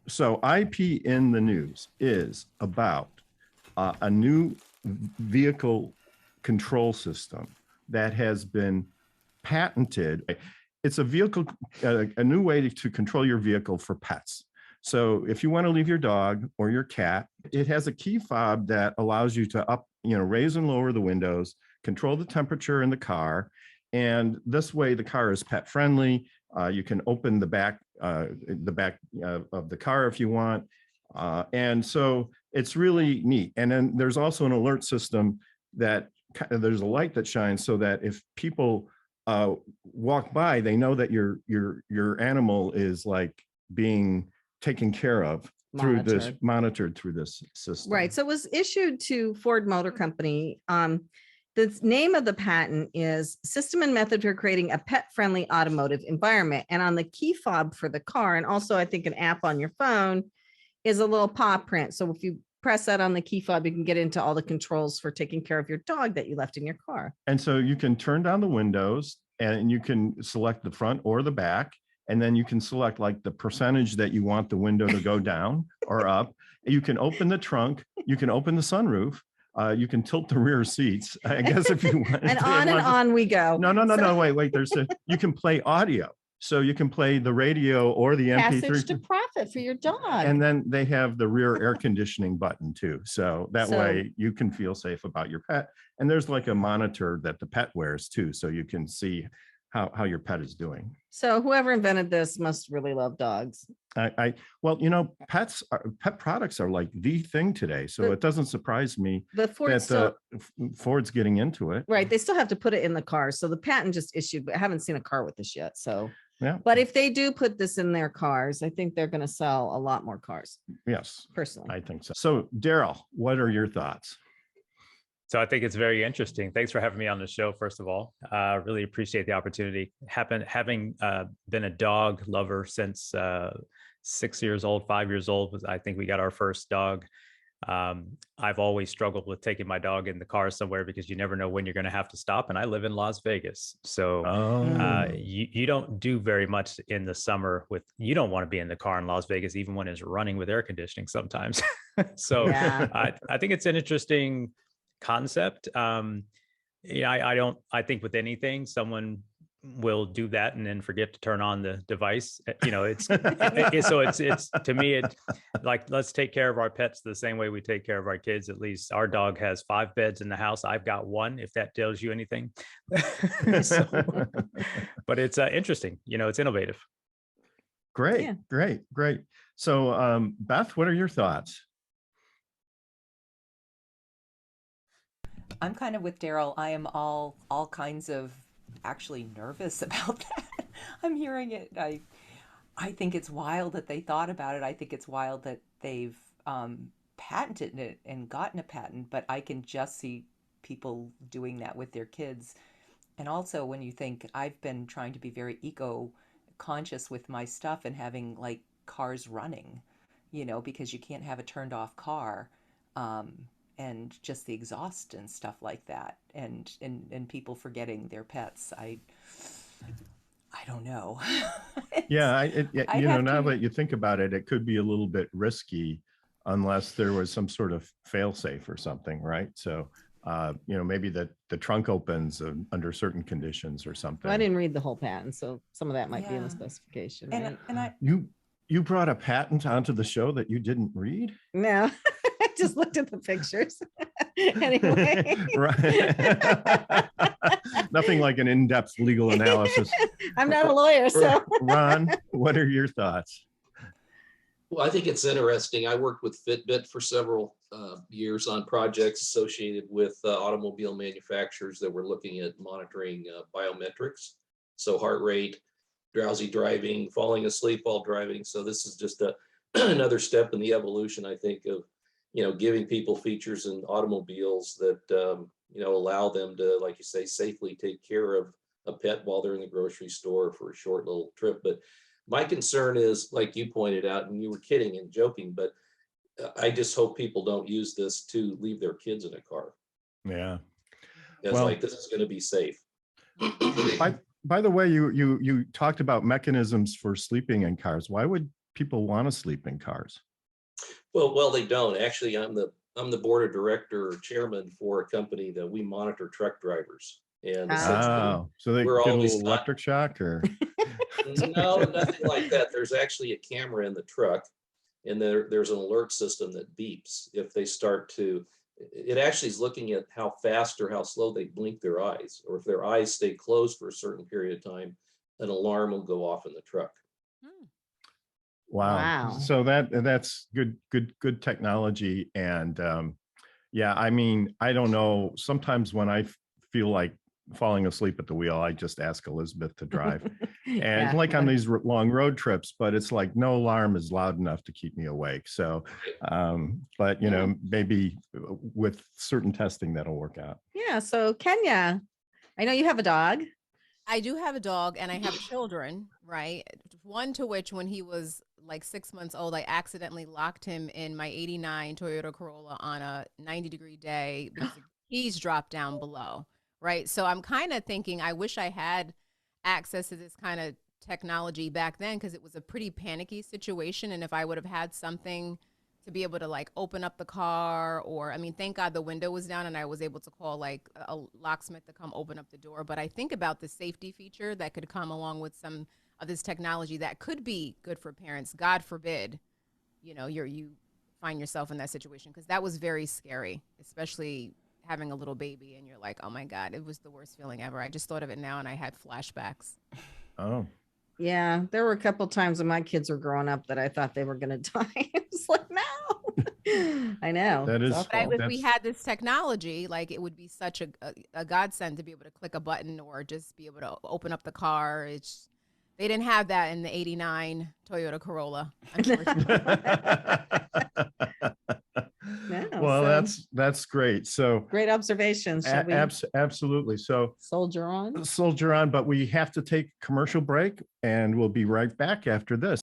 So IP in the news is about a new vehicle control system that has been patented. It's a vehicle, a new way to control your vehicle for pets. So if you want to leave your dog or your cat, it has a key fob that allows you to raise and lower the windows, control the temperature in the car. And this way the car is pet friendly. You can open the back of the car if you want. And so it's really neat. And then there's also an alert system that there's a light that shines so that if people walk by, they know that your animal is like being taken care of monitored through this system. Right. So it was issued to Ford Motor Company. The name of the patent is System and Method for Creating a Pet-Friendly Automotive Environment. And on the key fob for the car, and also I think an app on your phone, is a little paw print. So if you press that on the key fob, you can get into all the controls for taking care of your dog that you left in your car. And so you can turn down the windows and you can select the front or the back. And then you can select like the percentage that you want the window to go down or up. You can open the trunk. You can open the sunroof. You can tilt the rear seats, I guess, if you want. And on we go. No, wait. You can play audio. So you can play the radio or the MP3. Passage to Profit for your dog. And then they have the rear air conditioning button too. So that way you can feel safe about your pet. And there's like a monitor that the pet wears too. So you can see how your pet is doing. So whoever invented this must really love dogs. Well, pet products are like the thing today. So it doesn't surprise me that Ford's getting into it. Right. They still have to put it in the car. So the patent just issued, but I haven't seen a car with this yet. So, yeah. But if they do put this in their cars, I think they're going to sell a lot more cars. Yes. Personally. I think so. So Daryl, what are your thoughts? So I think it's very interesting. Thanks for having me on the show, first of all. Really appreciate the opportunity. Having been a dog lover since 6 years old, 5 years old, I think we got our first dog. I've always struggled with taking my dog in the car somewhere because you never know when you're going to have to stop. And I live in Las Vegas. So you don't do very much in the summer you don't want to be in the car in Las Vegas, even when it's running with air conditioning sometimes. So yeah. I think it's an interesting concept. I think with anything, someone will do that and then forget to turn on the device. It's to me, it like, let's take care of our pets the same way we take care of our kids. At least our dog has 5 beds in the house. I've got 1, if that tells you anything. But it's interesting, it's innovative. Great. Yeah. Great. So Beth, what are your thoughts? I'm kind of with Daryl. I am all kinds of actually nervous about that. I'm hearing it. I think it's wild that they thought about it. I think it's wild that they've patented it and gotten a patent, but I can just see people doing that with their kids. And also when you think, I've been trying to be very eco-conscious with my stuff and having like cars running, because you can't have a turned off car. And just the exhaust and stuff like that, and people forgetting their pets. I don't know. Yeah, now that you think about it, it could be a little bit risky unless there was some sort of fail-safe or something, right? So, maybe the trunk opens under certain conditions or something. Well, I didn't read the whole patent, so some of that might be in the specification. Right? You brought a patent onto the show that you didn't read? No. Just looked at the pictures. Anyway. Right. Nothing like an in-depth legal analysis. I'm not a lawyer, so. Ron, what are your thoughts? Well, I think it's interesting. I worked with Fitbit for several years on projects associated with automobile manufacturers that were looking at monitoring biometrics. So heart rate, drowsy driving, falling asleep while driving. So this is just another step in the evolution, I think, of giving people features in automobiles that, allow them to, like you say, safely take care of a pet while they're in the grocery store for a short little trip. But my concern is, like you pointed out, and you were kidding and joking, but I just hope people don't use this to leave their kids in a car. Yeah. It's like, this is going to be safe. By the way, you talked about mechanisms for sleeping in cars. Why would people want to sleep in cars. Well, they don't. Actually, I'm the board of director or chairman for a company that we monitor truck drivers. And essentially, Oh, so they we're get a always little electric shock or? no, nothing like that. There's actually a camera in the truck, and there's an alert system that beeps if they start to. It actually is looking at how fast or how slow they blink their eyes, or if their eyes stay closed for a certain period of time, an alarm will go off in the truck. Wow. Wow. So that's good technology. And yeah, I mean, I don't know. Sometimes when I feel like falling asleep at the wheel, I just ask Elizabeth to drive. And Yeah. like on these long road trips, but it's like no alarm is loud enough to keep me awake. So, but you know, maybe with certain testing that'll work out. Yeah. So Kenya, I know you have a dog. I do have a dog and I have children, right? One to which, when he was like 6 months old, I accidentally locked him in my 89 Toyota Corolla on a 90-degree day because the keys dropped down below, right? So I'm kind of thinking I wish I had access to this kind of technology back then, because it was a pretty panicky situation. And if I would have had something to be able to like open up the car, or, I mean, thank God the window was down and I was able to call like a locksmith to come open up the door. But I think about the safety feature that could come along with some of this technology that could be good for parents. God forbid, you know, you find yourself in that situation, because that was very scary, especially having a little baby and you're like, oh my God, it was the worst feeling ever. I just thought of it now and I had flashbacks. Oh, Yeah, there were a couple times when my kids were growing up that I thought they were going to die. It's like, no, I know. that is. It's But awful. if we had this technology, like, it would be such a godsend to be able to click a button or just be able to open up the car. They didn't have that in the 89 Toyota Corolla. No, Well, so that's great. So great observations. Shall we absolutely. So soldier on? soldier on, but we have to take a commercial break and we'll be right back after this.